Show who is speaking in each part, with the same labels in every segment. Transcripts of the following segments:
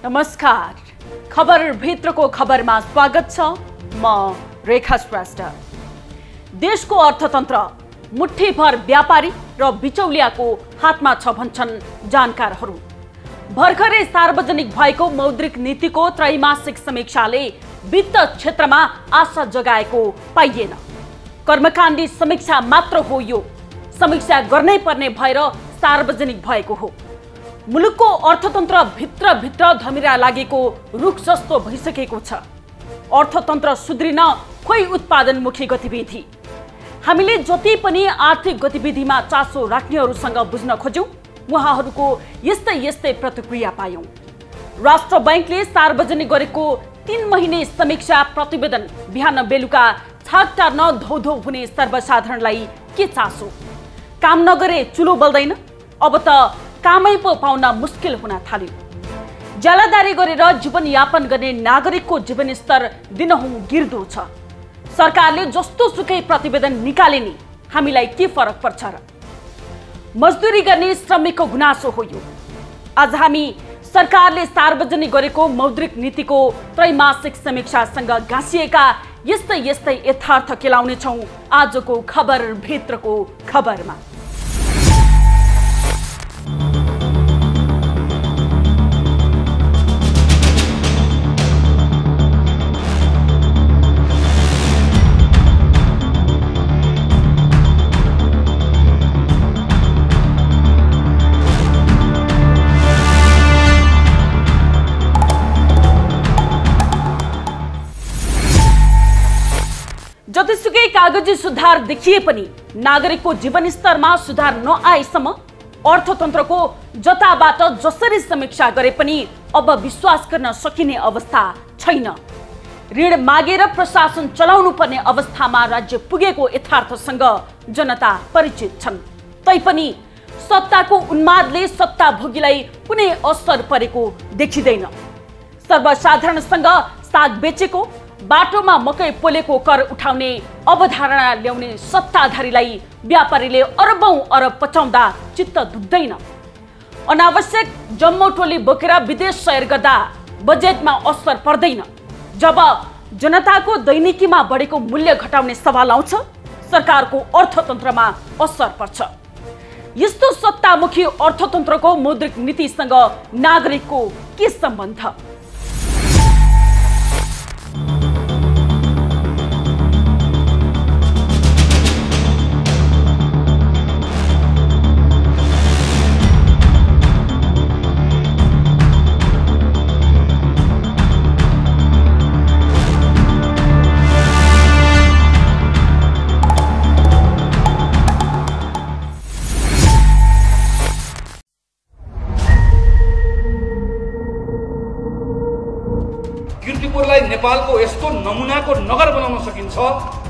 Speaker 1: नमस्कार, खबर भित्रको खबरमा स्वागत छ। म रेखा श्रेष्ठ। देशको अर्थतन्त्र मुठ्ठीभर व्यापारी र बिचौलियाको हातमा छ भन्छन् जानकारहरू। भर्खरै सार्वजनिक भएको मौद्रिक नीतिको त्रैमासिक समीक्षाले वित्त क्षेत्रमा आशा जगाएको पाइएन। कर्मकाण्डी समीक्षा मात्र हो यो, समीक्षा गर्नै पर्ने भएर सार्वजनिक भएको हो। मुलुकको अर्थतन्त्र भित्र धमिरा लागेको रुख जस्तो भइसकेको छ। अर्थतन्त्र सुध्रिन खोइ उत्पादनमुखी गतिविधि। हामीले जति पनि आर्थिक गतिविधिमा चासो राख्नेहरूसँग बुझ्न खोज्यौं, उहाँहरूको यस्तै प्रतिक्रिया पायौं। राष्ट्र बैंकले सार्वजनिक गरेको 3 महिने समीक्षा प्रतिवेदन बिहान बेलुका छाक टार्न धौधौ हुने सर्वसाधारणलाई के चासो? काम नगरे चुलो बल्दैन, अब त कामै पो पाउन मुस्किल हुन थाल्यो। ज्यालादारी गरेर जीवनयापन गर्ने नागरिकको जीवनस्तर दिनहुँ गिर्दो छ। सरकारले जस्तो सुकै प्रतिवेदन निकाले नि हामीलाई के फरक पर्छ र? मजदुरी गर्ने श्रमिकको गुनासो हो यो। आज हामी सरकारले सार्वजनिक गरेको मौद्रिक नीतिको त्रैमासिक समीक्षासँग गाँसिएका यस्तै यथार्थ केलाउने छौं आजको खबर भित्रको खबरमा। जतिसुकै कागजी सुधार देखिए पनि नागरिकको जीवनस्तरमा सुधार नआएसम्म अर्थतन्त्रको जताबाट जसरी समीक्षा गरे पनि अब विश्वास गर्न सकिने अवस्था छैन। ऋण मागेर प्रशासन चलाउनु पर्ने अवस्थामा राज्य पुगेको यथार्थसँग जनता परिचित छन्। तैपनि सत्ताको उन्मादले सत्ता भोगीलाई कुनै असर परेको देखिँदैन। सर्वसाधारणसँग साग बेचेको, बाटोमा मकै पोलेको कर उठाउने अवधारणा ल्याउने सत्ताधारीलाई व्यापारीले अरबौं अरब पचाउँदा चित्त दुख्दैन। अनावश्यक जम्मौटोली बोकेर विदेश सैर गर्दा बजेटमा असर पर्दैन। जब जनताको दैनिकीमा बढेको मूल्य घटाउने सवाल आउँछ, सरकारको अर्थतन्त्रमा असर पर्छ। यस्तो सत्तामुखी अर्थतन्त्रको मौद्रिक नीतिसँग नागरिकको के सम्बन्ध?
Speaker 2: कीर्तिपुरलाई नेपालको यस्तो नमुनाको नगर बनाउन सकिन्छ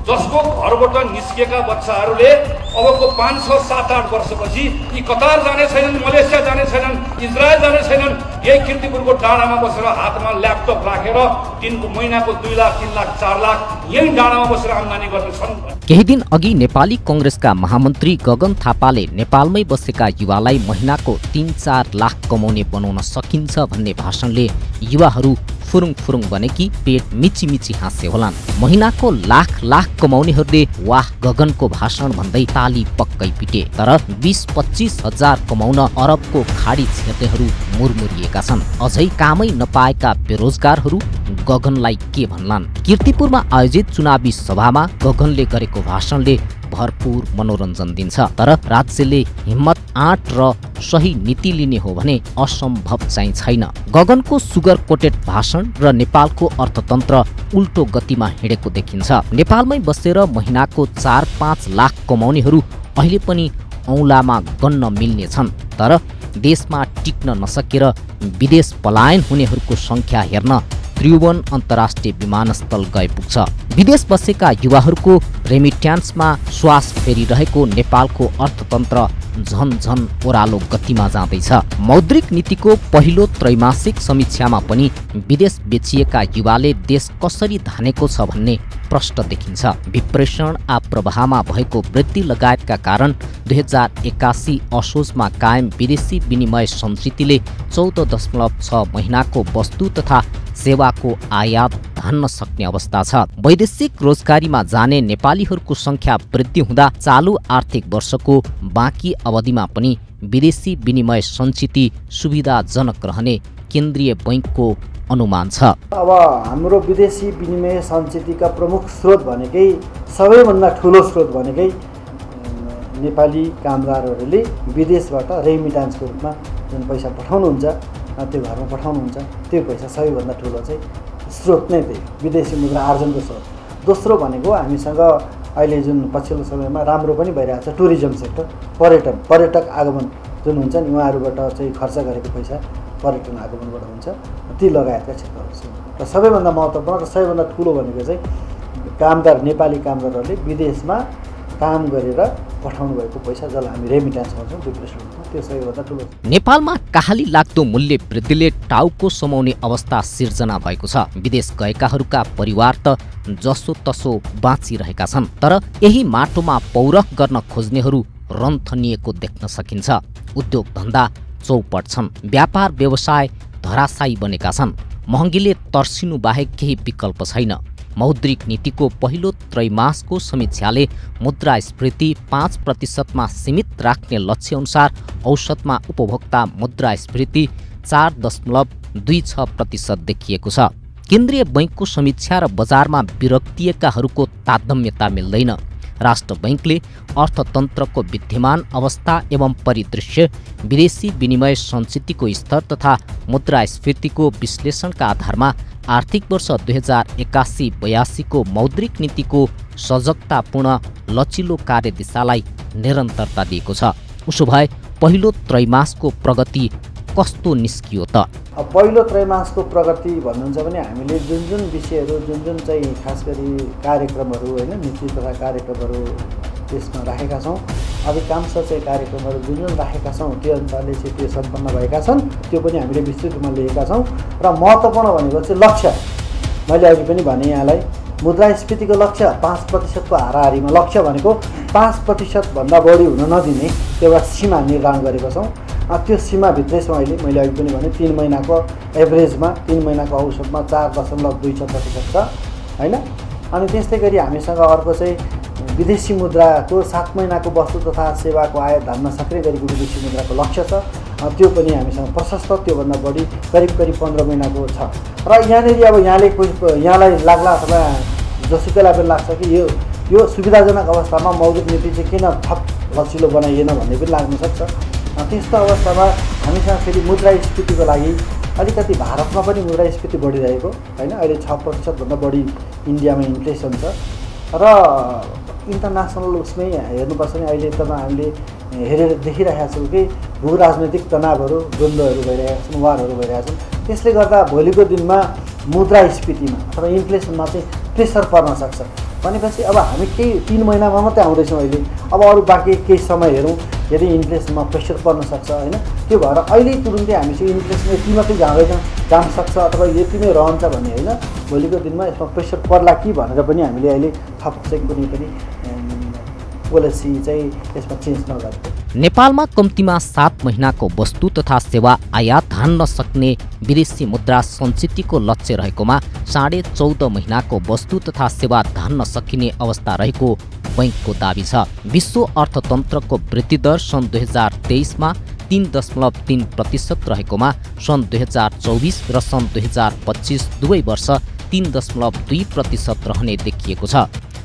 Speaker 2: जसको घरबाट निस्किएका बच्चाहरूले अबको 5, 6, 7, 8 वर्षपछि यी कतार जाने छैनन्, मलेसिया जाने छैनन्, इजरायल जाने छैनन्। यही कीर्तिपुरको डाँडामा बसेर हातमा ल्यापटप राखेर दिनको महिनाको 2 लाख, 3 लाख, 4 लाख यही डाँडामा बसेर आम्दानी गर्छन्।
Speaker 3: केही दिन अघि नेपाली कांग्रेसका महामन्त्री गगन थापाले नेपालमै बसेका युवालाई महिनाको 3-4 लाख कमाउने बनाउन सकिन्छ भन्ने भाषणले युवाहरू फुरुङ बनेकी पेट मिची हाँसे होलान्। महिनाको लाख कमाउनेहरूले वाह गगनको भाषण भन्दै ताली पक्कै पिटे। तर 20-25 हजार कमाउन अरबको खाडी छिर्नेहरू मुरमुरिएका छन्। अझै कामै नपाएका बेरोजगारहरू गगनलाई के भन्लान्? कीर्तिपुरमा आयोजित चुनावी सभामा गगनले गरेको भाषणले भरपूर मनोरञ्जन दिन्छ। तर राज्यले हिम्मत, आँट र सही नीति लिने हो भने असम्भव चाहिँ छैन। गगनको सुगर कोटेड भाषण र नेपालको अर्थतन्त्र उल्टो गतिमा हिँडेको देखिन्छ। नेपालमै बसेर महिनाको 4-5 लाख कमाउनेहरू अहिले पनि औँलामा गन्न मिल्ने छन्। तर देशमा टिक्न नसकेर विदेश पलायन हुनेहरूको संख्या हेर्न त्रिभुवन अन्तर्राष्ट्रिय विमानस्थल गए पुग्छ। विदेश बसेका युवाहरूको रेमिट्यान्समा श्वास फेरिरहेको नेपालको अर्थतन्त्र झन झन ओह्रालो गतिमा जाँदैछ। मौद्रिक नीतिको पहिलो त्रैमासिक समीक्षामा पनि विदेश बेचिएका युवाले देश कसरी धानेको छ भन्ने प्रश्न देखिन्छ। विप्रेषण प्रवाहमा भएको वृद्धि लगायतका कारण 2081 असोजमा कायम विदेशी विनिमय संस्कृतिले 14.6 महिनाको वस्तु तथा सेवाको आयात धान्न सक्ने अवस्था छ। वैदेशिक रोजगारीमा जाने नेपालीहरूको संख्या वृद्धि हुँदा चालु आर्थिक वर्षको बाँकी अवधिमा पनि विदेशी विनिमय संचिति सुविधाजनक रहने केन्द्रीय बैंकको अनुमान छ।
Speaker 4: अब हाम्रो विदेशी विनिमय संचितिका प्रमुख स्रोत भनेकै सबैभन्दा ठुलो स्रोत भनेकै नेपाली कामदारहरूले विदेशबाट रेमिटान्सको रूपमा जुन पैसा पठाउनुहुन्छ त्यो घरमा पठाउनुहुन्छ त्यो पैसा सबैभन्दा ठुलो चाहिँ स्रोत नै त्यही विदेशी मुद्रा आर्जनको स्रोत। दोस्रो भनेको हामीसँग अहिले जुन पछिल्लो समयमा राम्रो पनि भइरहेको छ टुरिज्म सेक्टर, पर्यटक आगमन जुन हुन्छ नि उहाँहरूबाट चाहिँ खर्च गरेको पैसा पर्यटन आगमनबाट हुन्छ, ती लगायतका क्षेत्रहरू छन्। र सबैभन्दा महत्त्वपूर्ण र सबैभन्दा ठुलो भनेको चाहिँ कामदार नेपाली कामदारहरूले विदेशमा काम गरेर पठाउनु भएको पैसा जसलाई हामी रेमिटान्स भन्छौँ त्यो सबैभन्दा ठुलो।
Speaker 3: नेपालमा काहाली लाग्दो मूल्य वृद्धिले टाउको समाउने अवस्था सिर्जना भएको छ। विदेश गएकाहरूका परिवार त जसो तसो बाँचिरहेका छन्, तर यही माटोमा पौरख गर्न खोज्नेहरू रन्थनिएको देख्न सकिन्छ। उद्योग धन्दा चौपट छन्, व्यापार व्यवसाय धराशायी बनेका छन्। महँगीले तर्सिनु बाहेक केही विकल्प छैन। मौद्रिक नीतिको पहिलो त्रैमासको समीक्षाले मुद्रास्फीति 5% सीमित राख्ने लक्ष्य अनुसार औसतमा उपभोक्ता मुद्रास्फीति 4.26% देखिएको छ। केन्द्रीय बैंकको समीक्षा र बजारमा विरक्तिएकाहरूको तारतम्यता मिल्दैन। राष्ट्र बैंकले अर्थतन्त्रको विद्यमान अवस्था एवं परिदृश्य, विदेशी विनिमय संचितिको स्तर तथा मुद्रास्फीतिको विश्लेषणका आधारमा आर्थिक वर्ष 2081-82 को मौद्रिक नीतिको सजगतापूर्ण लचिलो कार्यदिशालाई निरन्तरता दिएको छ। उसो भए पहिलो त्रैमासको प्रगति कस्तो निस्कियो त?
Speaker 4: पहिलो त्रैमासको प्रगति भन्नुहुन्छ भने हामीले जुन जुन विषयहरू जुन चाहिँ खास गरी कार्यक्रमहरू होइन नीति तथा कार्यक्रमहरू त्यसमा राखेका छौँ, अधिकांश चाहिँ कार्यक्रमहरू जुन राखेका छौँ त्यो अनुसारले चाहिँ त्यो सम्पन्न भएका छन्। त्यो पनि हामीले विस्तृत रूपमा लिएका छौँ। र महत्त्वपूर्ण भनेको चाहिँ लक्ष्य, मैले अघि पनि भने यहाँलाई मुद्रास्फीतिको लक्ष्य 5% को हाराहारीमा लक्ष्य भनेको 5% भन्दा बढी हुन नदिने एउटा सीमा निर्धारण गरेका छौँ। त्यो सीमाभित्रै छौँ अहिले। मैले अघि पनि भने 3 महिनाको एभरेजमा 3 महिनाको औसतमा 4.26% छ होइन। अनि त्यस्तै गरी हामीसँग अर्को चाहिँ विदेशी मुद्राको 7 महिनाको वस्तु तथा सेवाको आयात धान्न सक्ने गरेको विदेशी मुद्राको लक्ष्य छ। त्यो पनि हामीसँग प्रशस्त, त्योभन्दा बढी करिब 15 महिनाको छ। र यहाँनिर अब यहाँलाई लाग्ला अथवा जसुकैलाई पनि लाग्छ कि यो सुविधाजनक अवस्थामा मौद्रिक नीति चाहिँ किन थप लचिलो बनाइएन भन्ने पनि लाग्न सक्छ। त्यस्तो अवस्थामा हामीसँग फेरि मुद्रास्फीतिको लागि अलिकति भारतमा पनि मुद्रास्फीति बढिरहेको होइन। अहिले 6% भन्दा बढी इन्डियामा इन्फ्लेसन छ। र इन्टरनेसनल उसमै हेर्नुपर्छ भने अहिले त हामीले हेरेर देखिरहेका छौँ कि भू राजनैतिक तनावहरू, द्वन्द्वहरू भइरहेका छन्, वारहरू भइरहेका छन्। त्यसले गर्दा भोलिको दिनमा मुद्रास्फीतिमा अथवा इन्फ्लेसनमा चाहिँ प्रेसर पर्न सक्छ। भनेपछि अब हामी केही 3 महिनामा मात्रै आउँदैछौँ अहिले। अब अरू बाँकी केही समय हेरौँ, यदि इन्फ्लेसनमा प्रेसर पर्न सक्छ होइन। त्यो भएर अहिले तुरुन्तै हामी चाहिँ इन्फ्लेसन यति मात्रै जान सक्छ अथवा यति नै रहन्छ भन्ने होइन। भोलिको दिनमा यसमा प्रेसर पर्ला कि भनेर पनि हामीले अहिले थप चाहिँ कुनै पनि पोलिसी चाहिँ यसमा चेन्ज नगरेको।
Speaker 3: नेपालमा कम्तीमा 7 महिनाको वस्तु तथा सेवा आयात धान्न सक्ने विदेशी मुद्रा संचितिको लक्ष्य रहेकोमा 14.5 महिनाको वस्तु तथा सेवा धान्न सकिने अवस्था रहेको बैंकको दाबी छ। विश्व अर्थतन्त्रको वृद्धि दर सन् 2023मा 3.3% रहेकोमा सन् 2024 र सन् 2025 दुवै वर्ष 3.2% रहने देखिएको छ।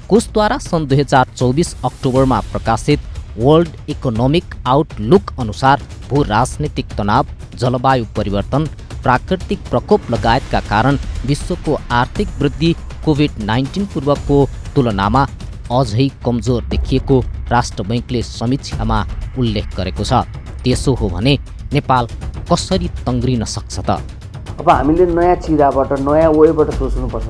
Speaker 3: कोषद्वारा सन् 2024 अक्टोबरमा प्रकाशित वर्ल्ड इकोनोमिक आउटलुक अनुसार भू राजनीतिक तनाव, जलवायु परिवर्तन, प्राकृतिक प्रकोप लगायतका कारण विश्वको आर्थिक वृद्धि कोभिड-19 पूर्वको तुलनामा अझै कमजोर देखिएको राष्ट्र बैंकले समीक्षामा उल्लेख गरेको छ। त्यसो हो भने नेपाल कसरी तङ्ग्रिन सक्छ त?
Speaker 5: अब हामीले नयाँ चिराबाट, नयाँ वेबाट सोच्नुपर्छ।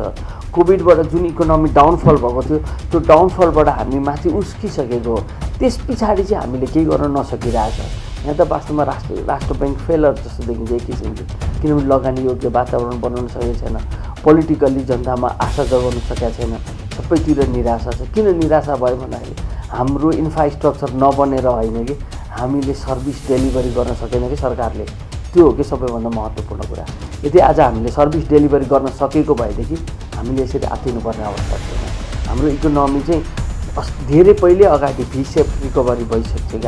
Speaker 5: कोभिडबाट जुन इकोनोमी डाउनफल भएको थियो त्यो डाउनफलबाट हामी माथि उस्किसकेको त्यस पछाडि चाहिँ हामीले केही गर्न नसकिरहेछ। यहाँ त वास्तवमा राष्ट्र ब्याङ्क फेलर जस्तो देखिन्छ एक किसिमले, किनभने लगानी योग्य वातावरण बनाउन सकेको छैन, पोलिटिकल्ली जनतामा आशा जगाउन सकेको छैन, सबैतिर निराशा छ। किन निराशा भयो भन्दाखेरि हाम्रो इन्फ्रास्ट्रक्चर नबनेर होइन कि हामीले सर्भिस डेलिभरी गर्न सकेन कि सरकारले, त्यो हो कि सबैभन्दा महत्त्वपूर्ण कुरा। यदि आज हामीले सर्भिस डेलिभरी गर्न सकेको भएदेखि हामीले यसरी आत्तिनुपर्ने अवस्था छैन। हाम्रो इकोनोमी चाहिँ धेरै पहिले अगाडि भी सेप रिकभरी भइसकेको थियो कि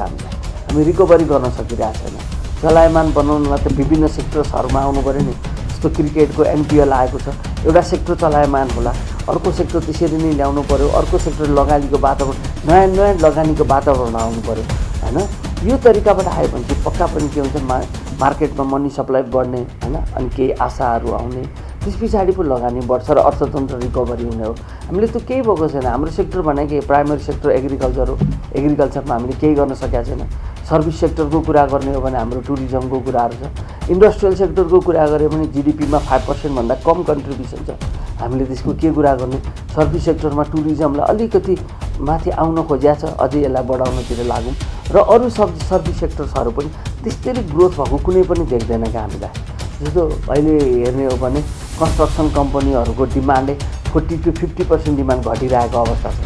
Speaker 5: हामी रिकभरी गर्न सकिरहेको छैन। चलायमान बनाउनुमा त विभिन्न सेक्टर्सहरूमा आउनु पऱ्यो नि, जस्तो क्रिकेटको एनपिएल आएको छ, एउटा सेक्टर चलायमान होला, अर्को सेक्टर त्यसरी नै ल्याउनु पऱ्यो, अर्को सेक्टर लगानीको वातावरण नयाँ लगानीको वातावरण आउनु पऱ्यो होइन। यो तरिकाबाट आयो भने चाहिँ पक्का पनि के हुन्छ, मार्केटमा मनी सप्लाई बढ्ने होइन, अनि केही आशाहरू आउने, त्यस पछाडि पो लगानी बढ्छ र अर्थतन्त्र रिकभरी हुने हो। हामीले त केही भएको छैन। हाम्रो सेक्टर भनेको प्राइमेरी सेक्टर एग्रिकल्चर हो, एग्रिकल्चरमा हामीले केही गर्न सकेका छैन। सर्भिस सेक्टरको कुरा गर्ने हो भने हाम्रो टुरिज्मको कुराहरू छ। इन्डस्ट्रियल सेक्टरको कुरा गऱ्यो भने जिडिपीमा 5% भन्दा कम कन्ट्रिब्युसन छ। हामीले त्यसको के कुरा गर्ने? सर्भिस सेक्टरमा टुरिज्मलाई अलिकति माथि आउन खोजिया छ, अझै यसलाई बढाउनतिर लागौँ र अरू सर्भिस सेक्टर्सहरू पनि त्यस्तै ग्रोथ भएको कुनै पनि देख्दैन क्या हामीलाई। जस्तो अहिले हेर्ने हो भने कन्स्ट्रक्सन कम्पनीहरूको डिमान्डले 40 to 50% डिमान्ड घटिरहेको अवस्था छ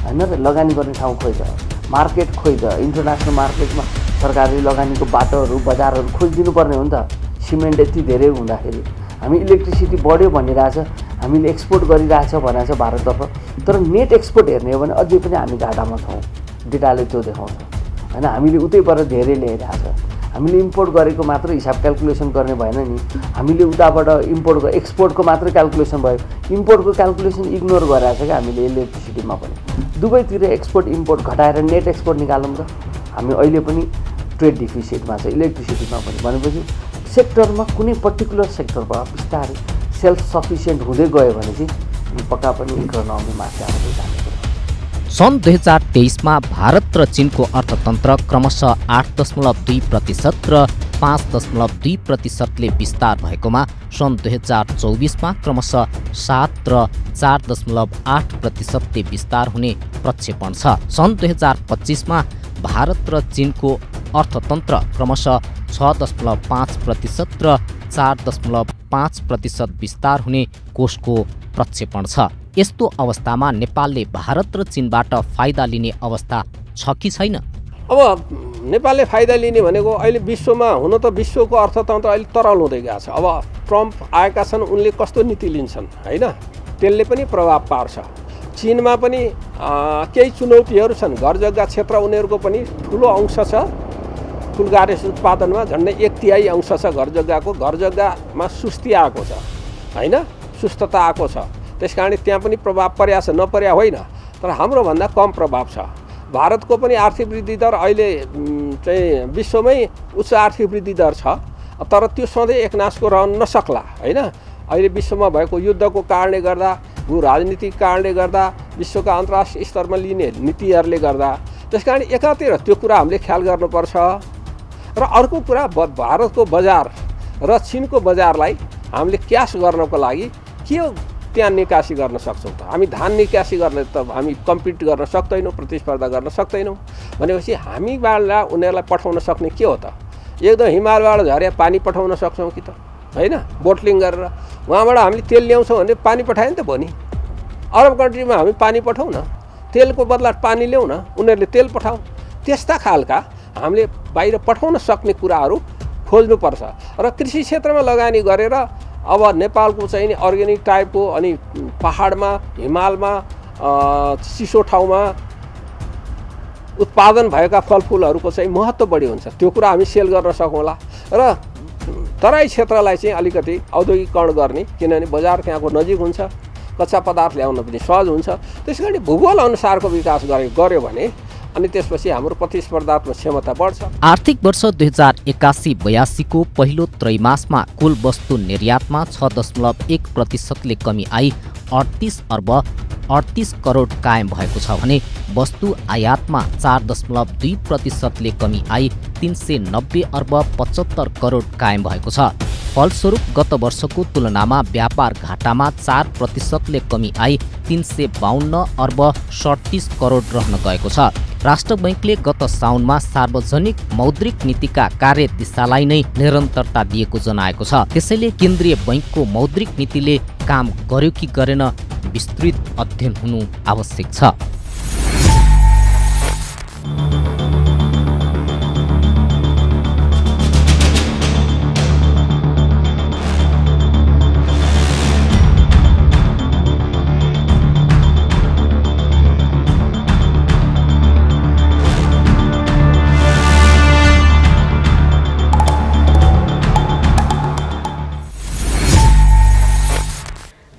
Speaker 5: होइन र लगानी गर्ने ठाउँ खोइ त, मार्केट खोइ त। इन्टरनेसनल मार्केटमा सरकारले लगानीको बाटोहरू बजारहरू खोजिदिनुपर्ने हो नि त। सिमेन्ट यति धेरै हुँदाखेरि हामी इलेक्ट्रिसिटी बढ्यो भनिरहेछ, हामीले एक्सपोर्ट गरिरहेछ भनेको छ भारततर्फ, तर नेट एक्सपोर्ट हेर्ने हो भने अझै पनि हामी घाटामा छौँ, डेटाले त्यो देखाउँछ होइन। हामीले उतैबाट धेरै ल्याइरहेछ, हामीले इम्पोर्ट गरेको मात्र हिसाब क्यालकुलेसन गर्ने भएन नि, हामीले उताबाट एक्सपोर्टको मात्र क्यालकुलेसन भयो, इम्पोर्टको क्यालकुलेसन इग्नोर गरिरहेछ क्या हामीले इलेक्ट्रिसिटीमा पनि। दुवैतिर एक्सपोर्ट इम्पोर्ट घटाएर नेट एक्सपोर्ट निकालौँ त, हामी अहिले पनि ट्रेड डिफिसिटमा छ इलेक्ट्रिसिटीमा पनि। भनेपछि सेक्टरमा कुनै पर्टिकुलर सेक्टरबाट बिस्तारै सेल्फ सफिसियन्ट हुँदै गयो भने चाहिँ पक्का पनि इकोनोमी माथि आउँदै जाने कुरा।
Speaker 3: सन् 2023मा भारत र चीनको अर्थतन्त्र क्रमशः 8.2% र 5.2%ले विस्तार भएकोमा सन् 2024मा क्रमशः 7 र 4.8%ले विस्तार हुने प्रक्षेपण छ। सन् 2025मा भारत र चीनको अर्थतन्त्र क्रमशः 6.5% र 4.5% विस्तार हुने कोषको प्रक्षेपण छ। यस्तो अवस्थामा नेपालले भारत र चीनबाट फाइदा लिने अवस्था छ कि छैन?
Speaker 6: अब नेपालले फाइदा लिने भनेको अहिले विश्वमा हुन त विश्वको अर्थतन्त्र अहिले तरल हुँदै गएको छ। अब ट्रम्प आएका छन्, उनले कस्तो नीति लिन्छन् होइन, त्यसले पनि प्रभाव पार्छ। चीनमा पनि केही चुनौतीहरू छन्। घर जग्गा क्षेत्र उनीहरूको पनि ठुलो अंश छ, फुलगारे उत्पादनमा झन्डै 1/3 अंश छ घर जग्गाको। घर जग्गामा सुस्ती आएको छ होइन, सुस्तता आएको छ, त्यस कारण त्यहाँ पनि प्रभाव पर्या छ, नपर्या होइन, तर हाम्रोभन्दा कम प्रभाव छ। भारतको पनि आर्थिक वृद्धि दर अहिले चाहिँ विश्वमै उच्च आर्थिक वृद्धि दर छ, तर त्यो सधैँ एकनासको रहन नसक्ला होइन। अहिले विश्वमा भएको युद्धको कारणले गर्दा, भू राजनीतिक कारणले गर्दा, विश्वका अन्तर्राष्ट्रिय स्तरमा लिने नीतिहरूले गर्दा, त्यस कारण एकातिर त्यो कुरा हामीले ख्याल गर्नुपर्छ र अर्को कुरा भारतको बजार र चीनको बजारलाई हामीले क्यास गर्नको लागि के त्यहाँ निकासी गर्न सक्छौँ त? हामी धान निकासी गर्ने त हामी कम्पिट गर्न सक्दैनौँ, प्रतिस्पर्धा गर्न सक्दैनौँ भनेपछि हामीबाट उनीहरूलाई पठाउन सक्ने के हो त? एकदम हिमालबाट झरे पानी पठाउन सक्छौँ कि त होइन? बोटलिङ गरेर वहाँबाट हामीले तेल ल्याउँछौँ भने पानी पठायो नि त भयो नि। अरब कन्ट्रीमा हामी पानी पठाउँ न, तेलको बदला पानी ल्याउँ न, उनीहरूले तेल पठाउँ। त्यस्ता खालका हामीले बाहिर पठाउन सक्ने कुराहरू खोज्नुपर्छ र कृषि क्षेत्रमा लगानी गरेर अब नेपालको चाहिँ नि अर्ग्यानिक टाइपको अनि पहाडमा हिमालमा चिसो ठाउँमा उत्पादन भएका फलफुलहरूको चाहिँ महत्त्व बढी हुन्छ। त्यो कुरा हामी सेल गर्न सकौँला र तराई क्षेत्रलाई चाहिँ अलिकति औद्योगिकरण गर्ने, किनभने बजार त्यहाँको नजिक हुन्छ, कच्चा पदार्थ ल्याउन पनि सहज हुन्छ। त्यसकारण भूगोल अनुसारको विकास गर्यो भने अनि त्यसपछि हाम्रो प्रतिस्पर्धात्मक क्षमता बढ्छ।
Speaker 3: आर्थिक वर्ष 2081-82 को पहिलो त्रैमासमा कुल वस्तु निर्यातमा 6.1%ले कमी आई 38 अर्ब 38 करोड कायम भएको छ भने वस्तु आयातमा 4.2%ले कमी आई 390 अर्ब 75 करोड कायम भएको छ। फलस्वरूप गत वर्षको तुलनामा व्यापार घाटामा 4%ले कमी आई 352 अर्ब 37 करोड रहन गएको छ। राष्ट्र बैंकले गत साउनमा सार्वजनिक मौद्रिक नीतिका कार्यदिशालाई नै निरन्तरता दिएको जनाएको छ। त्यसैले केन्द्रीय बैंकको मौद्रिक नीतिले काम गर्यो कि गरेन विस्तृत अध्ययन हुनु आवश्यक छ।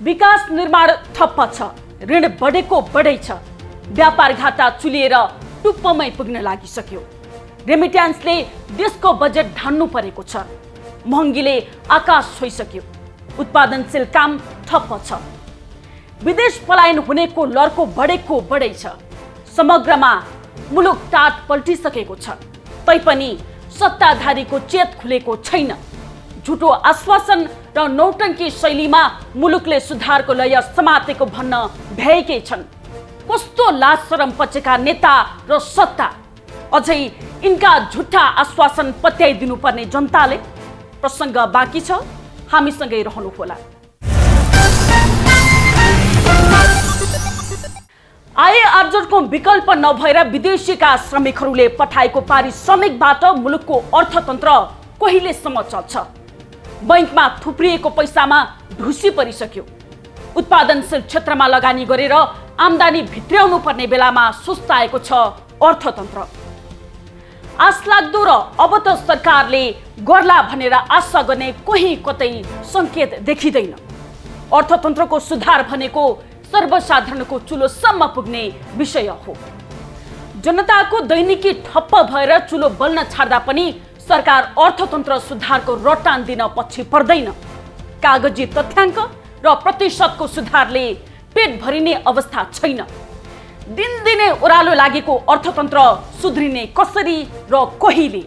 Speaker 1: विकास निर्माण ठप्प छ, ऋण बढेको बढै छ, व्यापार घाटा चुलिएर टुप्पोमै पुग्न लागिसक्यो। रेमिट्यान्सले देशको बजेट ढान्नु परेको छ, महँगीले आकाश छोइसक्यो, उत्पादनशील काम ठप्प छ, विदेश पलायन हुनेको लर्को बढेको बढै छ, समग्रमा मुलुक टाट पल्टिसकेको छ। तैपनि सत्ताधारीको चेत खुलेको छैन। झुटो आश्वासन र नौटङ्की शैलीमा मुलुकले सुधारको लय समातेको भन्न भ्याएकै छन्। कस्तो लाज शरम पचेका नेता र सत्ता, अझै यिनका झुट्टा आश्वासन पत्याइदिनु पर्ने जनताले। प्रसङ्ग बाँकी छ, हामीसँगै रहनुहोला। आय आर्जनको विकल्प नभएर विदेशीका श्रमिकहरूले पठाएको पारिश्रमिकबाट मुलुकको अर्थतन्त्र कहिलेसम्म चल्छ? बैंकमा थुप्रिएको पैसामा ढुसी परिसक्यो। उत्पादनशील क्षेत्रमा लगानी गरेर आम्दानी भित्र्याउनु पर्ने बेलामा सुस्ताएको छ अर्थतन्त्र। आशलाग्दो र अब त सरकारले गर्ला भनेर आशा गर्ने कोही कतै संकेत देखिँदैन। अर्थतन्त्रको सुधार भनेको सर्वसाधारणको चुलोसम्म पुग्ने विषय हो। जनताको दैनिकी ठप्प भएर चुलो बल्न छाड्दा पनि सरकार अर्थतन्त्र सुधारको रटान दिन पछि पर्दैन। कागजी तथ्याङ्क र प्रतिशतको सुधारले पेट भरिने अवस्था छैन। दिनदिनै ओह्रालो लागेको अर्थतन्त्र सुध्रिने कसरी र कहिले?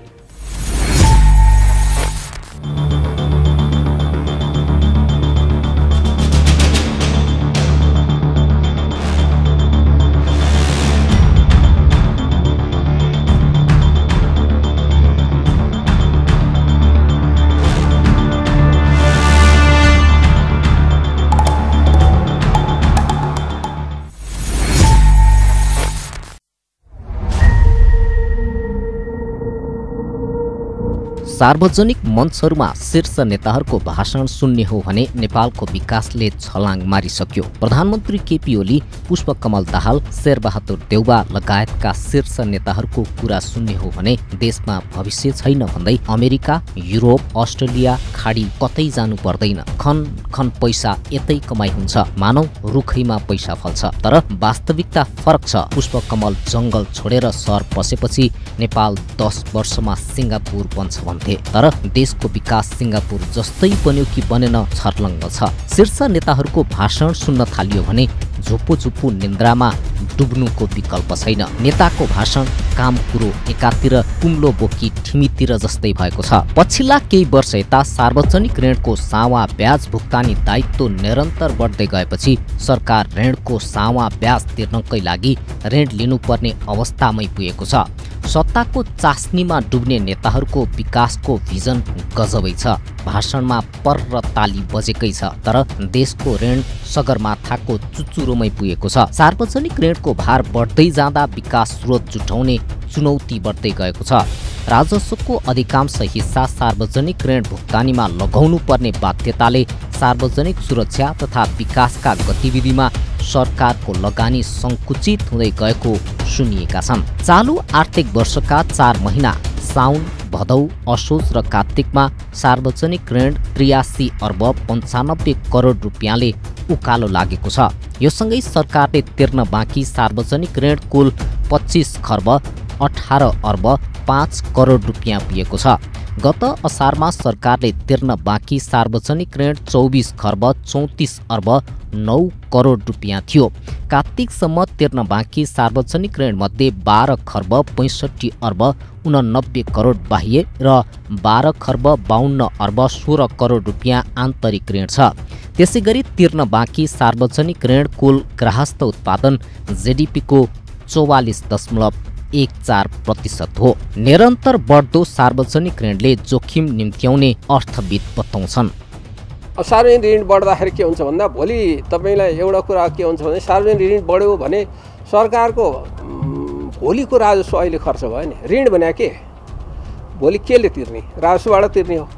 Speaker 3: सार्वजनिक मञ्चहरूमा शीर्ष नेताहरूको भाषण सुन्ने हो भने नेपालको विकासले छलाङ मारिसक्यो। प्रधानमन्त्री केपी ओली, पुष्पकमल दाहाल, शेरबहादुर देउवा लगायतका शीर्ष नेताहरूको कुरा सुन्ने हो भने देशमा भविष्य छैन भन्दै अमेरिका, युरोप, अस्ट्रेलिया खाडी कतै जानु पर्दैन, खन खन पैसा यतै कमाइ हुन्छ, मानव रुखैमा पैसा फल्छ। तर वास्तविकता फरक छ। पुष्पकमल जङ्गल छोडेर सहर पसेपछि नेपाल 10 वर्षमा सिङ्गापुर बन्छ भन्थे, तर देशको विकास सिङ्गापुर जस्तै बन्यो कि बनेन छर्लङ्ग छ। शीर्ष नेताहरूको भाषण सुन्न थालियो भने झुप्पो निन्द्रामा डुब्नुको विकल्प छैन। नेताको भाषण काम कुरो एकातिर, कुम्लो बोकी ठिमीतिर जस्तै भएको छ। पछिल्ला केही वर्ष यता सार्वजनिक ऋणको सावा ब्याज भुक्तानी दायित्व निरन्तर बढ्दै गएपछि सरकार ऋणको सावा ब्याज तिर्नकै लागि ऋण लिनुपर्ने अवस्थामै पुगेको छ। सत्ताको चास्नीमा डुब्ने नेताहरूको विकासको भिजन गजबै छ। भाषणमा पर्र ताली बजेकै छ, तर देशको ऋण सगरमाथाको चुचुरोमै पुगेको छ। सार्वजनिक ऋणको भार बढ्दै जाँदा विकास स्रोत जुटाउने चुनौती बढ्दै गएको छ। राजस्वको अधिकांश हिस्सा सार्वजनिक ऋण भुक्तानीमा लगाउनु पर्ने बाध्यताले सार्वजनिक सुरक्षा तथा विकासका गतिविधिमा सरकारको लगानी सङ्कुचित हुँदै गएको सुनिएका छन्। चालु आर्थिक वर्षका 4 महिना साउन, भदौ, असोज र कार्तिकमा सार्वजनिक ऋण 83 अर्ब 95 करोड रुपियाँले उकालो लागेको छ। यो सँगै सरकारले तिर्न बाँकी सार्वजनिक ऋण कुल 25 खर्ब 18 अर्ब 5 करोड रुपियाँ पुगेको छ। गत असारमा सरकारले तिर्न बाँकी सार्वजनिक ऋण 24 खर्ब 34 अर्ब 9 करोड रुपियाँ थियो। कार्तिकसम्म तिर्न बाँकी सार्वजनिक ऋण मध्ये 12 खर्ब 65 अर्ब 89 करोड बाह्य र 12 खर्ब 52 अर्ब 16 करोड रुपियाँ आन्तरिक ऋण छ। त्यसै गरी तिर्न बाँकी सार्वजनिक ऋण कुल गृहस्थ उत्पादन जीडीपीको 44.5 0.14% हो। निरन्तर बढ्दो सार्वजनिक ऋणले जोखिम निम्त्याउने अर्थविद बताउँछन्।
Speaker 6: सार्वजनिक ऋण बढ्दाखेरि के हुन्छ भन्दा भोलि तपाईँलाई एउटा कुरा के हुन्छ भने सार्वजनिक ऋण बढ्यो भने सरकारको भोलिको राजस्व अहिले खर्च भयो नि। ऋण भने के? भोलि केले तिर्ने? राजस्वबाट तिर्ने हो।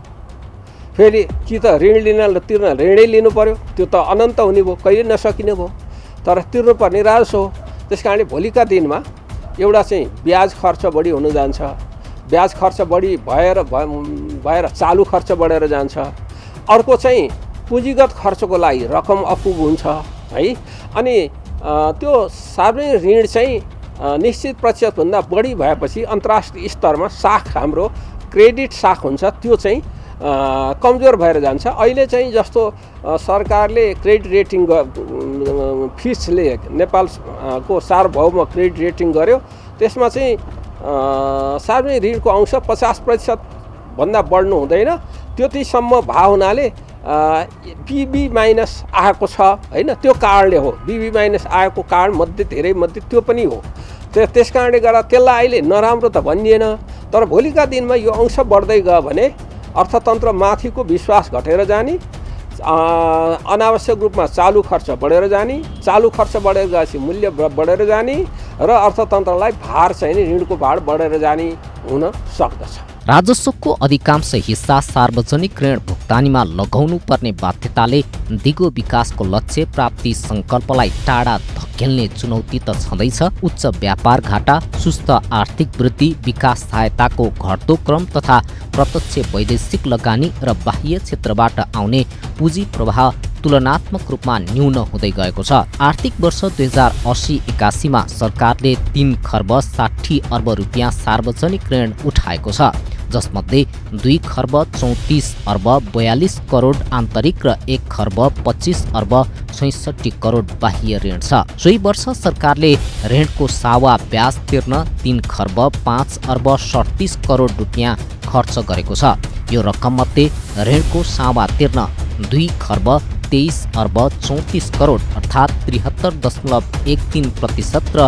Speaker 6: फेरि कि त ऋण तिर्न ऋणै लिनु पर्यो, त्यो त अनन्त हुने भयो, कहिले नसकिने भयो। तर तिर्नुपर्ने राजस्व हो। त्यस कारणले भोलिका दिनमा एउटा चाहिँ ब्याज खर्च बढी हुन जान्छ। ब्याज खर्च बढी भएर चालु खर्च बढेर जान्छ। अर्को चाहिँ पुँजीगत खर्चको लागि रकम अपुग हुन्छ है। अनि त्यो सार्वजनिक ऋण चाहिँ निश्चित प्रतिशतभन्दा बढी भएपछि अन्तर्राष्ट्रिय स्तरमा साख हाम्रो क्रेडिट साख हुन्छ, त्यो चाहिँ कमजोर भएर जान्छ। अहिले चाहिँ जस्तो सरकारले क्रेडिट रेटिङ फिचले नेपालको सार्वभौम क्रेडिट रेटिङ गर्यो, त्यसमा चाहिँ सार्वजनिक ऋणको अंश 50% भन्दा बढ्नु हुँदैन, त्यतिसम्म भाव हुनाले BB- आएको छ हैन। त्यो कारणले हो, BB- आएको कारण धेरै मध्ये त्यो पनि हो। त्यस कारणले गर्दा त्यसलाई अहिले नराम्रो त भनिएन, तर भोलिका दिनमा यो अंश बढ्दै गयो भने अर्थतन्त्र माथिको विश्वास घटेर जाने, अनावश्यक रूपमा चालु खर्च बढेर जाने, चालु खर्च बढेर गएपछि मूल्य बढेर जाने र अर्थतन्त्रलाई भार चाहिँ ऋणको भार बढेर जाने हुन सक्दछ।
Speaker 3: राजस्वको अधिकांश हिस्सा सार्वजनिक ऋण भुक्तानीमा लगाउनु पर्ने बाध्यताले दिगो विकासको लक्ष्य प्राप्ति सङ्कल्पलाई टाढा धकेल्ने चुनौती त छँदैछ। उच्च व्यापार घाटा, सुस्त आर्थिक वृद्धि, विकास सहायताको घट्दो क्रम तथा प्रत्यक्ष वैदेशिक लगानी र बाह्य क्षेत्रबाट आउने पुँजी प्रवाह तुलनात्मक रूपमा न्यून हुँदै गएको छ। आर्थिक वर्ष 2080-81 मा सरकारले 3 खर्ब 60 अर्ब रुपियाँ सार्वजनिक ऋण उठाएको छ, जसमध्ये 2 खर्ब 34 अर्ब 42 करोड आन्तरिक र 1 खर्ब 25 अर्ब 66 करोड बाह्य ऋण छ। सोही वर्ष सरकारले ऋणको सावा ब्याज तिर्न 3 खर्ब 5 अर्ब 37 करोड रुपियाँ खर्च गरेको छ। यो रकममध्ये ऋणको सावा तिर्न 2 खर्ब 23 अर्ब 34 करोड अर्थात् 73.13% र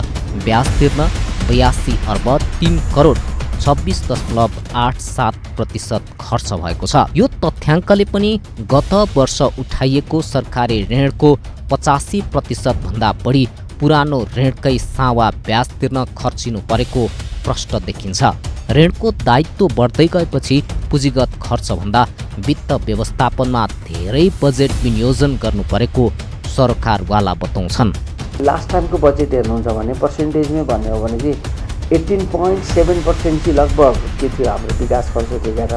Speaker 3: ब्याज तिर्न 82 अर्ब 3 करोड 26.87% खर्च भएको छ। यो तथ्याङ्कले पनि गत वर्ष उठाइएको सरकारी ऋणको 85% भन्दा बढी पुरानो ऋणकै सावा ब्याज तिर्न खर्चिनु परेको प्रष्ट देखिन्छ। ऋणको दायित्व बढ्दै गएपछि पुँजीगत खर्चभन्दा वित्त व्यवस्थापनमा धेरै बजेट विनियोजन गर्नु परेको सरकारवाला बताउँछन्।
Speaker 5: लास्ट टाइमको बजेट हेर्नुहुन्छ भने पर्सेन्टेजमै भन्ने हो भने चाहिँ 18.7% चाहिँ लगभग के थियो हाम्रो विकास खर्च देखेर,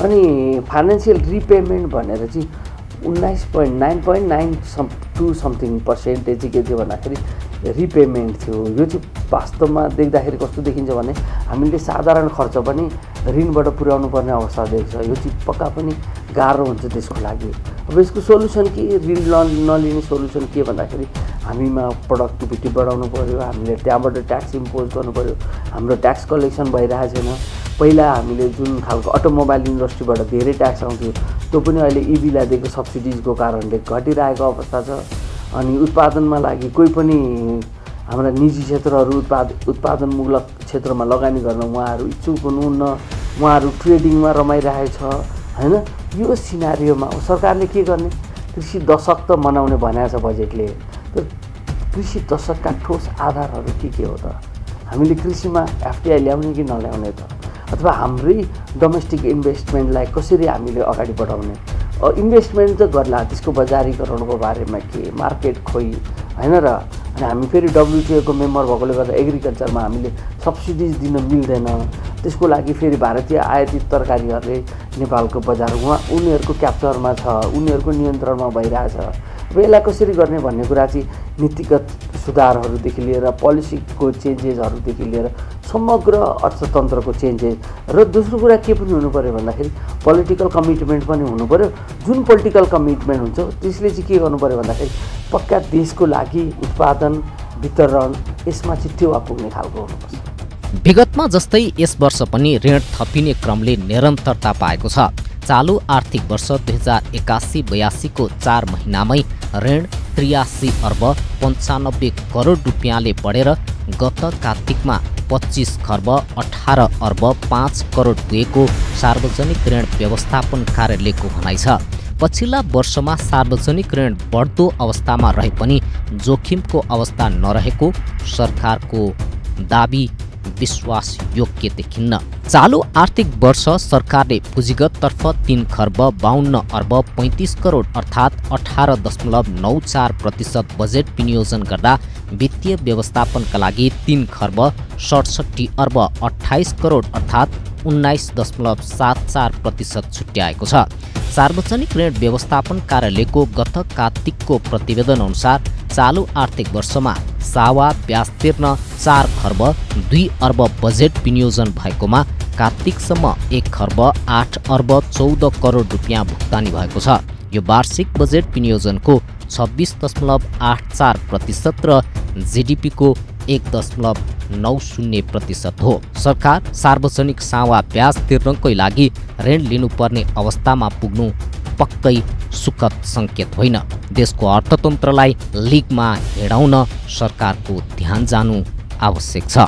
Speaker 5: अनि फाइनेन्सियल रिपेमेन्ट भनेर चाहिँ 19.9.92 समथिङ पर्सेन्टेज चाहिँ के थियो भन्दाखेरि रिपेमेन्ट थियो। यो चाहिँ वास्तवमा देख्दाखेरि कस्तो देखिन्छ भने हामीले साधारण खर्च पनि ऋणबाट पुर्याउनु पर्ने अवस्था देख्छ। यो चाहिँ पक्का पनि गाह्रो हुन्छ त्यसको लागि। अब यसको सोल्युसन के? ऋण नलिने सोल्युसन के भन्दाखेरि हामीमा प्रोडक्टिभिटी बढाउनु पर्यो, हामीले त्यहाँबाट ट्याक्स इम्पोज गर्नु पर्यो। हाम्रो ट्याक्स कलेक्सन भइरहेको छैन। पहिला हामीले जुन खालको अटोमोबाइल इन्डस्ट्रीबाट धेरै ट्याक्स आउँथ्यो त्यो पनि अहिले इभीलाई दिएको सब्सिडिजको कारणले घटिरहेको अवस्था छ। अनि उत्पादनमा लागि कोही पनि हाम्रा निजी क्षेत्रहरू उत्पादनमूलक क्षेत्रमा लगानी गर्न उहाँहरू इच्छुक हुनुहुन्न, उहाँहरू ट्रेडिङमा रमाइरहेछ हैन। यो सिनारियोमा सरकारले के गर्ने? कृषि दशक त मनाउने भनेको छ बजेटले, तर कृषि दशकका ठोस आधारहरू के हो त? हामीले कृषिमा एफडिआई ल्याउने कि नल्याउने त? अथवा हाम्रै डोमेस्टिक इन्भेस्टमेन्टलाई कसरी हामीले अगाडि बढाउने? इन्भेस्टमेन्ट त गर्ला, त्यसको बजारीकरणको बारेमा के, मार्केट खोइ हैन र। अनि हामी फेरि WTO को मेम्बर भएकोले गर्दा एग्रिकल्चरमा हामीले सब्सिडिज दिन मिल्दैन। त्यसको लागि फेरि भारतीय आयातित तरकारीहरूले नेपालको बजार उनीहरूको क्याप्चरमा छ, उनीहरूको नियन्त्रणमा भइरहेछ। अब यसलाई कसरी गर्ने भन्ने कुरा चाहिँ नीतिगत सुधारहरूदेखि लिएर पोलिसीको चेन्जेसहरूदेखि लिएर समग्र अर्थतन्त्रको चेन्जेस र दोस्रो कुरा के पनि हुनु पर्यो भन्दाखेरि पोलिटिकल कमिटमेन्ट पनि हुनु पर्यो। जुन पोलिटिकल कमिटमेन्ट हुन्छ त्यसले चाहिँ के गर्नु पर्यो भन्दाखेरि पक्का देशको लागि उत्पादन वितरण यसमा चाहिँ टेवा पुग्ने खालको हुनुपर्छ।
Speaker 3: विगतमा जस्तै यस वर्ष पनि ऋण थपिने क्रमले निरन्तरता पाएको छ। चालु आर्थिक वर्ष 2081-82 को 4 महिनामै ऋण 83 अर्ब 95 करोड रुपियाँले बढेर गत कार्तिकमा 25 खर्ब 18 अर्ब 5 करोड पुगेको सार्वजनिक ऋण व्यवस्थापन कार्यालयको भनाइ छ। पछिल्ला वर्षमा सार्वजनिक ऋण बढ्दो अवस्थामा रहे पनि जोखिमको अवस्था नरहेको सरकारको दाबी विश्वास योग्य देखिन्न। चालु आर्थिक वर्ष सरकारले पुँजीगततर्फ 3 खर्ब 52 अर्ब 35 करोड अर्थात् 18.94% बजेट विनियोजन गर्दा वित्तीय व्यवस्थापनका लागि 3 खर्ब 67 अर्ब 28 करोड अर्थात् 19.74% छुट्याएको छ। सार्वजनिक ऋण व्यवस्थापन कार्यालयको गत कार्तिकको प्रतिवेदन अनुसार चालु आर्थिक वर्षमा सावा ब्याज तिर्न 4 खर्ब 2 अर्ब बजेट विनियोजन भएकोमा कार्तिकसम्म 1 खर्ब 8 अर्ब 14 करोड रुपियाँ भुक्तानी भएको छ। यो वार्षिक बजेट विनियोजनको 26.84% र जीडीपीको 1.90% हो। सरकार सार्वजनिक सावा ब्याज तिर्नकै लागि ऋण लिनुपर्ने अवस्थामा पुग्नु पक्कै सुखद सङ्केत होइन। देशको अर्थतन्त्रलाई लिगमा हिँडाउन सरकारको ध्यान जानु आवश्यक छ।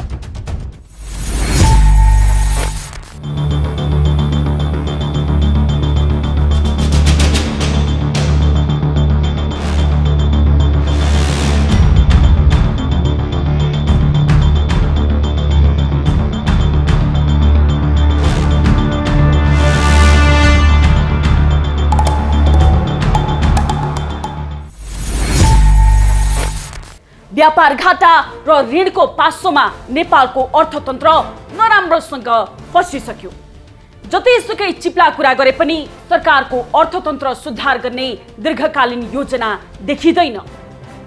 Speaker 1: व्यापार घाटा र ऋणको पासोमा नेपालको अर्थतन्त्र नराम्रोसँग फसिसक्यो। जतिसुकै चिप्ला कुरा गरे पनि सरकारको अर्थतन्त्र सुधार गर्ने दीर्घकालीन योजना देखिँदैन।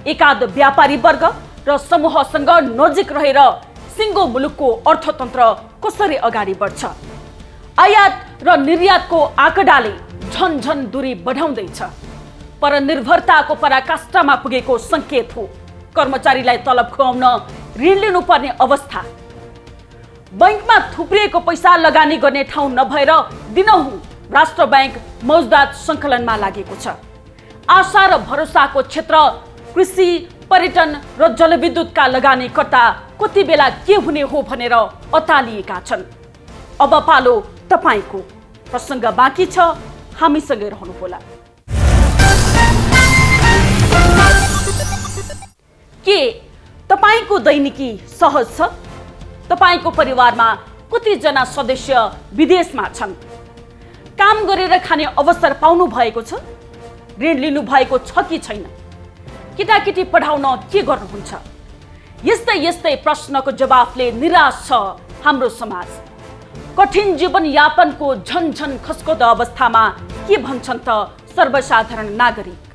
Speaker 1: एकाध व्यापारी वर्ग र समूहसँग नजिक रहेर सिङ्गो मुलुकको अर्थतन्त्र कसरी अगाडि बढ्छ? आयात र निर्यातको आँकडाले झनझन दूरी बढाउँदैछ। परनिर्भरताको पराकाष्ठमा पुगेको सङ्केत हो। कर्मचारीलाई तलब खुवाउन ऋण लिनुपर्ने अवस्था, बैंकमा थुप्रिएको पैसा लगानी गर्ने ठाउँ नभएर दिनहुँ राष्ट्र बैंक मौजदात सङ्कलनमा लागेको छ। आशा र भरोसाको क्षेत्र कृषि, पर्यटन र जलविद्युतका लगानीकर्ता कति बेला के हुने हो भनेर अतालिएका छन्। अब पालो तपाईँको। प्रसङ्ग बाँकी छ, हामीसँगै रहनुहोला। के तपाईको दैनिकी सहज छ? तपाईको परिवारमा कतिजना सदस्य विदेशमा छन्? काम गरेर खाने अवसर पाउनु भएको छ? ऋण लिनु भएको छ कि छैन? केटाकेटी पढाउन के गर्नुहुन्छ? यस्तै यस्तै प्रश्नको जवाफले निराश छ हाम्रो समाज। कठिन जीवन यापनको झनझन खस्कोदो अवस्थामा के भन्छन् त सर्वसाधारण नागरिक?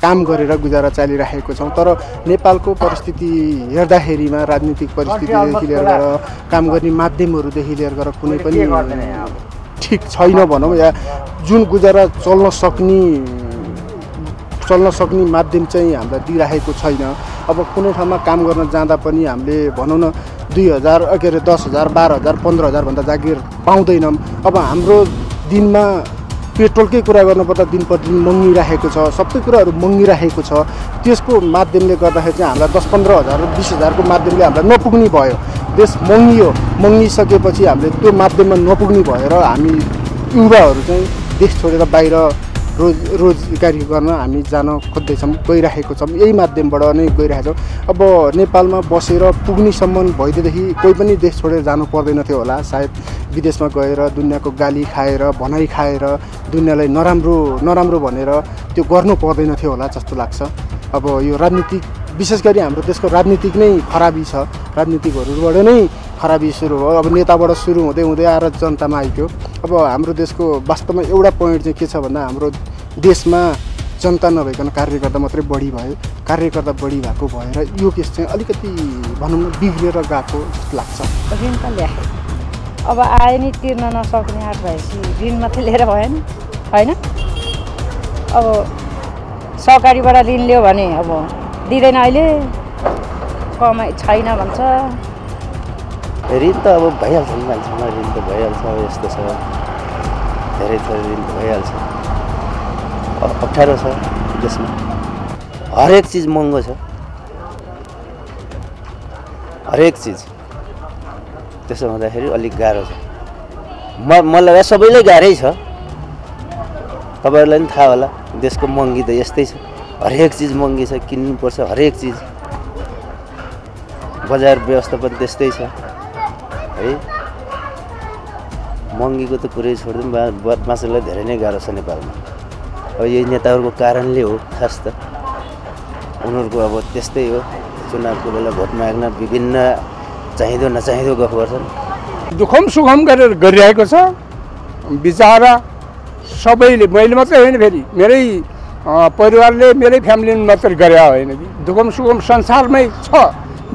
Speaker 7: काम गरेर गुजारा चलिरहेको छौँ। तर नेपालको परिस्थिति हेर्दाखेरिमा राजनीतिक परिस्थितिदेखि लिएर काम गर्ने माध्यमहरूदेखि लिएर कुनै पनि ठिक छैन भनौँ, या जुन गुजारा चल्न सक्ने माध्यम चाहिँ हामीलाई दिइरहेको छैन। अब कुनै ठाउँमा काम गर्न जाँदा पनि हामीले भनौँ न 2000 10,000 12,000 15,000 भन्दा जागिर पाउँदैनौँ। अब हाम्रो दिनमा पेट्रोलकै कुरा गर्नुपर्दा दिन प्रतिदिन महँगिरहेको छ, सबै कुराहरू महँगिरहेको छ। त्यसको माध्यमले गर्दाखेरि चाहिँ हामीलाई 10-15,000 20,000को माध्यमले हामीलाई नपुग्ने भयो। देश महँगिसकेपछि हामीले त्यो माध्यममा नपुग्ने भएर हामी युवाहरू चाहिँ देश छोडेर बाहिर रोजगारी गर्न हामी जान खोज्दैछौँ, गइरहेको छौँ। यही माध्यमबाट नै गइरहेको छौँ। अब नेपालमा बसेर पुग्नेसम्म भइदिएदेखि कोही पनि देश छोडेर जानु पर्दैन थियो होला। सायद विदेशमा गएर दुनियाँको गाली खाएर, भनाइ खाएर, दुनियाँलाई नराम्रो भनेर त्यो गर्नु पर्दैन थियो होला जस्तो लाग्छ। अब यो राजनीतिक, विशेष गरी हाम्रो देशको राजनीतिक नै खराबी छ। राजनीतिकहरूबाट नै खराबी सुरु भयो। अब नेताबाट सुरु हुँदै हुँदै आएर जनतामा आइयो। अब हाम्रो देशको वास्तवमा एउटा पोइन्ट चाहिँ के छ भन्दा हाम्रो देशमा जनता नभइकन कार्यकर्ता मात्रै बढी भयो। कार्यकर्ता बढी भएको भएर यो केस चाहिँ अलिकति भनौँ न बिग्रेर गएको जस्तो लाग्छ।
Speaker 8: अब आए नि तिर्न नसक्ने हात भएपछि ऋण मात्रै लिएर भयो नि होइन। अब सहकारीबाट ऋण लियो भने अब दिँदैन, अहिले कमाइ छैन भन्छ।
Speaker 5: ऋण त अब भइहाल्छ नि मान्छेमा, ऋण त भइहाल्छ। अब यस्तो छ, धेरै थोरै ऋण त भइहाल्छ। अप्ठ्यारो छ देशमा, हरेक चिज महँगो छ, हरेक चिज। त्यसो हुँदाखेरि अलिक गाह्रो छ। मलाई सबैलाई गाह्रै छ, तपाईँहरूलाई पनि थाहा होला। देशको महँगी त यस्तै छ, हरेक चिज महँगी छ, किन्नुपर्छ हरेक चिज। बजार व्यवस्था पनि त्यस्तै छ है। महँगीको त कुरै छोडिदिउँ, मान्छेलाई धेरै नै गाह्रो छ नेपालमा। अब यही नेताहरूको कारणले हो खास त। उनीहरूको अब त्यस्तै हो, चुनावको बेला भोट माग्न विभिन्न चाहिँदो नचाहिँदो गफ गर्छन्।
Speaker 9: दुखम सुखम गरेर गरिरहेको छ बिचारा सबैले। मैले मात्रै होइन, फेरि मेरै परिवारले, मेरै फ्यामिलीले मात्रै गरे होइन कि। दुखम सुखम संसारमै छ,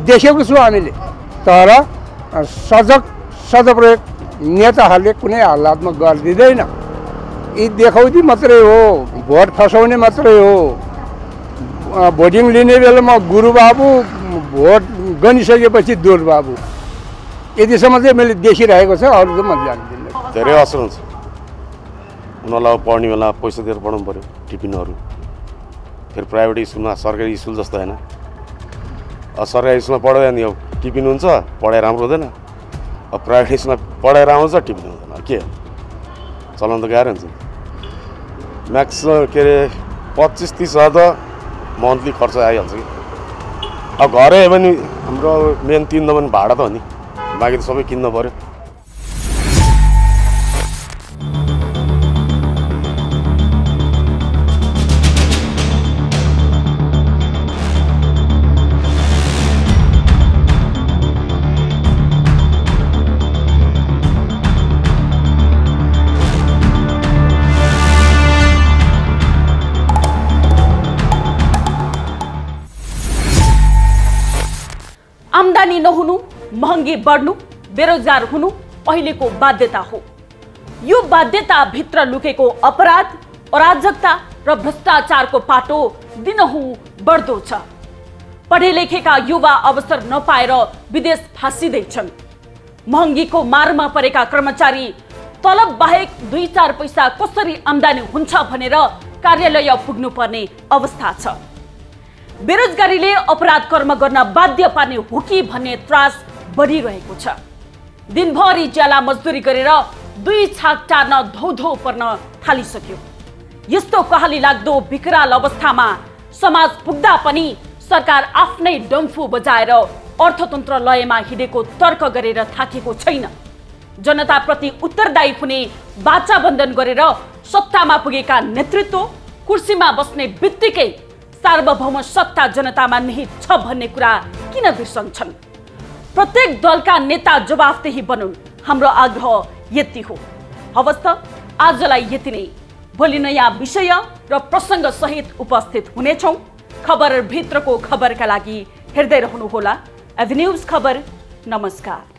Speaker 9: देखेको छु हामीले। तर सदप्रयोग नेताहरूले कुनै हालतमा गरिदिँदैन। यी देखाउँदी मात्रै हो, भोट फसाउने मात्रै हो। भोटिङ लिने बेलामा गुरुबाबु, भोट गनिसकेपछि दुर्बाबु। यतिसम्म चाहिँ मैले देखिरहेको छ, अरू चाहिँ म जान्दिनँ।
Speaker 10: धेरै असर हुन्छ उनीहरूलाई। पढ्ने बेला पैसा दिएर पढाउनु पऱ्यो टिफिनहरू। फेरि प्राइभेट स्कुलमा, सरकारी स्कुल जस्तो होइन। सरकारी स्कुलमा पढायो भने अब टिफिन हुन्छ, पढाइ राम्रो हुँदैन। अब प्राइभेट स्कुलमा पढाइ राम्रो हुन्छ, टिफिन हुँदैन। के चलाउनु त गाह्रो हुन्छ। म्याक्स के अरे 25-30 हजार त मन्थली खर्च आइहाल्छ कि। अब घर आयो भने हाम्रो मेन 3 नम्बर भाडा त हो नि, बाँकी त सबै किन्न पऱ्यो।
Speaker 1: आम्दानी नहुनु, महँगी बढ्नु, बेरोजगार हुनु अहिलेको बाध्यता हो। यो बाध्यता भित्र लुकेको अपराध, अराजकता र भ्रष्टाचारको पाटो दिनहुँ बढ्दो छ। पढे लेखेका युवा अवसर नपाएर विदेश फाँसिँदैछन्। महँगीको मारमा परेका कर्मचारी तलब बाहेक 2-4 पैसा कसरी आम्दानी हुन्छ भनेर कार्यालय पुग्नुपर्ने अवस्था छ। बेरोजगारीले अपराध कर्म गर्न बाध्य पार्ने हो कि भन्ने त्रास बढिरहेको छ। दिनभरि ज्याला मजदुरी गरेर 2 छाक टार्न धौधौ पर्न थालिसक्यो। यस्तो कहाली लाग्दो विकराल अवस्थामा समाज पुग्दा पनि सरकार आफ्नै डम्फु बजाएर अर्थतन्त्र लयमा हिँडेको तर्क गरेर थाकेको छैन। जनताप्रति उत्तरदायी हुने बाचा बन्धन गरेर सत्तामा पुगेका नेतृत्व कुर्सीमा बस्ने बित्तिकै सार्वभौम सत्ता जनतामा निहित छ भन्ने कुरा किन बिर्सन्छन्? प्रत्येक दलका नेता जवाफदेही बनुन्, हाम्रो आग्रह यति हो। हवस् त आजलाई यति नै। भोलि नयाँ विषय र प्रसङ्ग सहित उपस्थित हुनेछौँ। खबर भित्रको खबरका लागि हेर्दै रहनुहोला एभिन्यूज खबर। नमस्कार।